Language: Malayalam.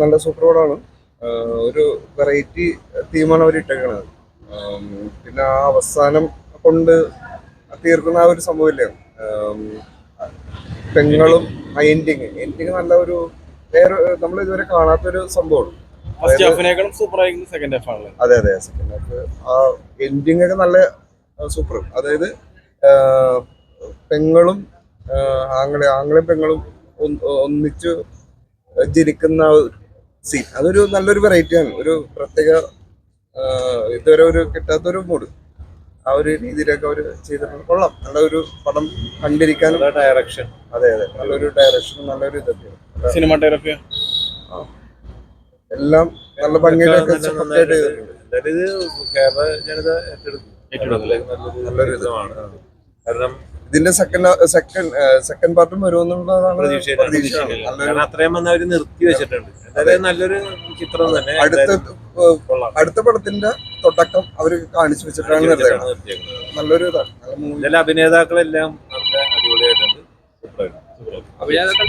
നല്ല സൂപ്പർ പടമാണ്. ഒരു വെറൈറ്റി തീമാണ് അവർ ഇട്ടേക്കണത്. പിന്നെ ആ അവസാനം കൊണ്ട് തീർക്കുന്ന ആ ഒരു സംഭവമില്ലേ, പെങ്ങളും എൻഡിങ് നല്ല ഒരു വേറെ നമ്മൾ ഇതുവരെ കാണാത്തൊരു സംഭവമാണ്. അതെ അതെ, സെക്കൻഡ് ഹാഫ് ആ എൻഡിങ് ഒക്കെ നല്ല സൂപ്പർ. അതായത് പെങ്ങളും ആങ്ങളെയും പെങ്ങളും ഒന്നിച്ച് ജനിക്കുന്ന സീൻ, അതൊരു നല്ലൊരു വെറൈറ്റിയാണ്. ഒരു പ്രത്യേക ഇതുവരെ ഒരു കിട്ടാത്തൊരു മൂഡ് ആ ഒരു രീതിയിലൊക്കെ അവർ ചെയ്തിട്ടുണ്ട്. കൊള്ളാം, നല്ലൊരു പടം കണ്ടിരിക്കാനും. ഡയറക്ഷൻ, അതെ അതെ, നല്ലൊരു ഡയറക്ഷനും നല്ലൊരു ഇതൊക്കെയാണ്. സിനിമാറ്റോഗ്രഫി എല്ലാം നല്ല ഭംഗിയിലൊക്കെ ചെയ്തിട്ടുണ്ട്. കേരള ജനത നല്ലൊരു ഇതാണ്. കാരണം ഇതിന്റെ സെക്കൻഡ് പാർട്ടും വരുമെന്നുള്ളതാണ് പ്രതീക്ഷ. അത്രയും വന്ന് അവര് നിർത്തി വെച്ചിട്ടുണ്ട്. നല്ലൊരു ചിത്രം തന്നെ. അടുത്ത പടത്തിന്റെ തുടക്കം അവര് കാണിച്ചു വെച്ചിട്ടാണ് നല്ലൊരു ഇതാണ്. അഭിനേതാക്കളെല്ലാം നല്ല അടിപൊളിയായിട്ടുണ്ട്. അഭിനേതാക്കൾ